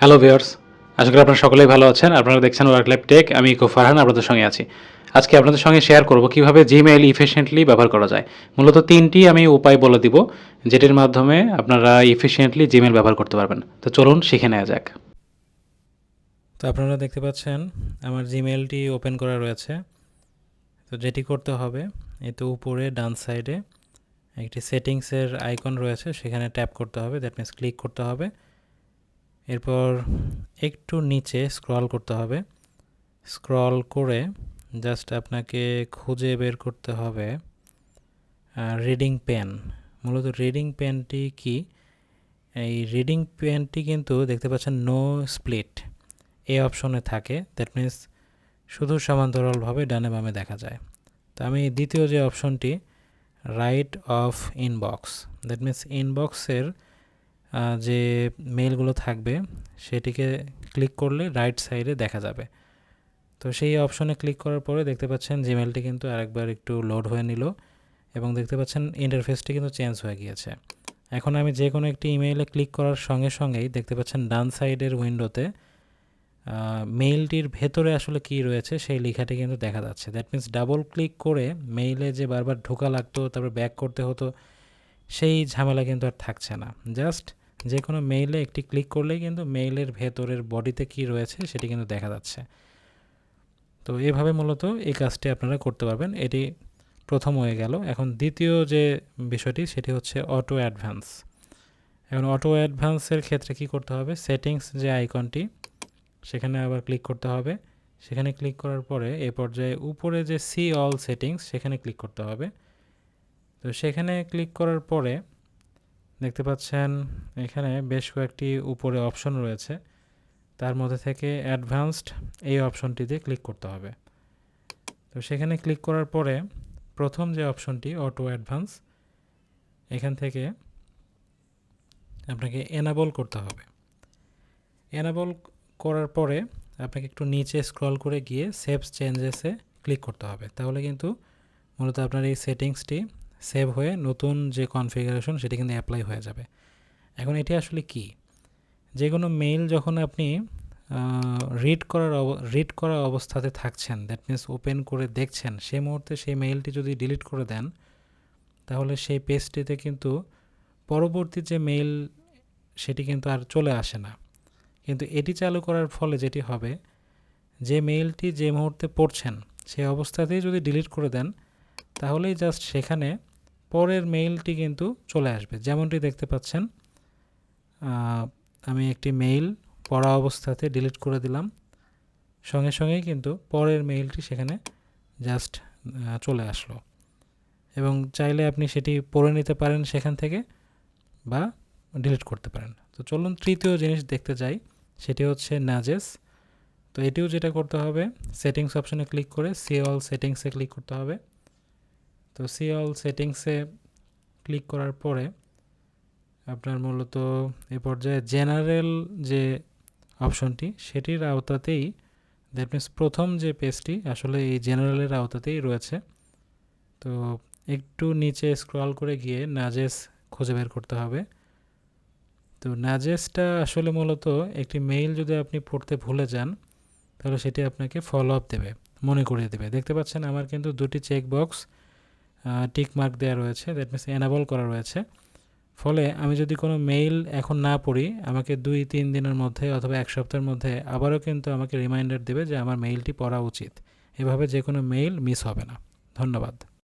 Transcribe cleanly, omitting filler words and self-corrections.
Hello viewers, আশা করি আপনারা সকলেই ভালো আছেন। আপনারা দেখছেন worklifetech। আমি ইকো ফারহান আপনাদের সঙ্গে আছি। আজকে আপনাদের সঙ্গে শেয়ার করব কিভাবে জিমেইল ইফিশিয়েন্টলি ব্যবহার করা যায়। মূলত ৩টি আমি উপায় বলে দিব, যেটির মাধ্যমে আপনারা ইফিশিয়েন্টলি জিমেইল ব্যবহার করতে পারবেন। তো চলুন শিখে নেওয়া যাক। তো আপনারা দেখতে পাচ্ছেন আমার জিমেইলটি ওপেন করা রয়েছে। তো যেটি করতে হবে, এই তো উপরে ডান সাইডে একটি সেটিংসের আইকন রয়েছে, সেখানে ট্যাপ করতে হবে, দ্যাট মিনস ক্লিক করতে হবে। এরপর একটু নিচে স্ক্রল করতে হবে। স্ক্রল করে জাস্ট আপনাকে খুঁজে বের করতে হবে রিডিং পেন। মূলত রিডিং পেনটি কি? এই রিডিং পেনটি কিন্তু দেখতে পাচ্ছেন নো স্প্লিট এই অপশনে থাকে, দ্যাট মিনস শুধু সমান্তরালভাবে ডানে বামে দেখা যায়। তো আমি দ্বিতীয় যে অপশনটি right of inbox, that means ইনবক্সের যে মেইলগুলো থাকবে সেটিকে ক্লিক করলে রাইট সাইডে দেখা যাবে। তো সেই অপশনে ক্লিক করার পরে দেখতে পাচ্ছেন জিমেলটি কিন্তু আরেকবার একটু লোড হয়ে নিল এবং দেখতে পাচ্ছেন ইন্টারফেসটি কিন্তু চেঞ্জ হয়ে গিয়েছে। এখন আমি যে কোনো একটি ইমেইলে ক্লিক করার সঙ্গে সঙ্গেই দেখতে পাচ্ছেন ডান সাইডের উইন্ডোতে মেইলটির ভেতরে আসলে কি রয়েছে সেই লেখাটি কিন্তু দেখা যাচ্ছে। দ্যাট মিনস ডাবল ক্লিক করে মেইলে যে বারবার ঢোকা লাগতো, তারপর ব্যাক করতে হতো, সেই ঝামেলা কিন্তু আর থাকছে না। জাস্ট যে কোনো মেইলে একটি ক্লিক করলেই কিন্তু মেইলের ভেতরের বডিতে কি রয়েছে সেটি কিন্তু দেখা যাচ্ছে। তো এভাবে মূলত এই কাজটি আপনারা করতে পারবেন। এটি প্রথম হয়ে গেল। এখন দ্বিতীয় যে বিষয়টি সেটি হচ্ছে অটো অ্যাডভান্স। এখন অটো অ্যাডভান্সের ক্ষেত্রে কি করতে হবে? সেটিংস যে আইকনটি সেখানে আবার ক্লিক করতে হবে। সেখানে ক্লিক করার পরে এই পর্যায়ে উপরে যে সি অল সেটিংস সেখানে ক্লিক করতে হবে। তো সেখানে ক্লিক করার পরে দেখতে পাচ্ছেন এখানে বেশ কয়েকটি উপরে অপশন রয়েছে, তার মধ্যে থেকে অ্যাডভান্সড এই অপশনটিতে ক্লিক করতে হবে। তো সেখানে ক্লিক করার পরে প্রথম যে অপশনটি অটো অ্যাডভান্স, এখান থেকে আপনাকে এনাবল করতে হবে। এনাবল করার পরে আপনাকে একটু নিচে স্ক্রল করে গিয়ে সেভ চেঞ্জেসে ক্লিক করতে হবে। তাহলে কিন্তু মূলত আপনার এই সেটিংসটি সেভ হয়ে নতুন যে কনফিগারেশন সেটি কিন্তু অ্যাপ্লাই হয়ে যাবে। এখন এটি আসলে কি? যে কোনো মেইল যখন আপনি রিড করা অবস্থাতে থাকছেন, দ্যাট মিনস ওপেন করে দেখছেন, সেই মুহূর্তে সেই মেইলটি যদি ডিলিট করে দেন, তাহলে সেই পেজটিতে কিন্তু পরবর্তী যে মেইল সেটি কিন্তু আর চলে আসে না। কিন্তু এটি চালু করার ফলে যেটি হবে, যে মেইলটি যে মুহূর্তে পড়ছেন সেই অবস্থাতেই যদি ডিলিট করে দেন, তাহলেই জাস্ট সেখানে পরের মেইলটি কিন্তু চলে আসবে। যেমনটি দেখতে পাচ্ছেন, আমি একটি মেইল পড়া অবস্থাতে ডিলিট করে দিলাম, সঙ্গে সঙ্গেই কিন্তু পরের মেইলটি সেখানে জাস্ট চলে আসলো এবং চাইলে আপনি সেটি পড়ে নিতে পারেন সেখান থেকে বা ডিলিট করতে পারেন। তো চলুন তৃতীয় জিনিস দেখতে যাই, সেটি হচ্ছে নাজেস। তো এটিও যেটা করতে হবে, সেটিংস অপশনে ক্লিক করে সি অল সেটিংসে ক্লিক করতে হবে। তো সি অল সেটিংসে ক্লিক করার পরে আপনার মূলত এ পর্যায়ে জেনারেল যে অপশনটি সেটির আওতাতেই, দ্যাট মিনস প্রথম যে পেজটি আসলে এই জেনারেলের আওতাতেই রয়েছে। তো একটু নিচে স্ক্রল করে গিয়ে নাজেস খুঁজে বের করতে হবে। তো নাজেসটা আসলে মূলত একটি মেইল যদি আপনি পড়তে ভুলে যান, তাহলে সেটি আপনাকে ফলো আপ দেবে, মনে করিয়ে দেবে। দেখতে পাচ্ছেন আমার কিন্তু দুটি চেক বক্স টিক মার্ক দেওয়া রয়েছে, দ্যাট মিনস এনাবল করা রয়েছে। ফলে আমি যদি কোনো মেইল এখন না পড়ি, আমাকে 2-3 দিনের মধ্যে অথবা 1 সপ্তাহের মধ্যে আবারও কিন্তু আমাকে রিমাইন্ডার দেবে যে আমার মেইলটি পড়া উচিত। এভাবে যে কোনো মেইল মিস হবে না। ধন্যবাদ।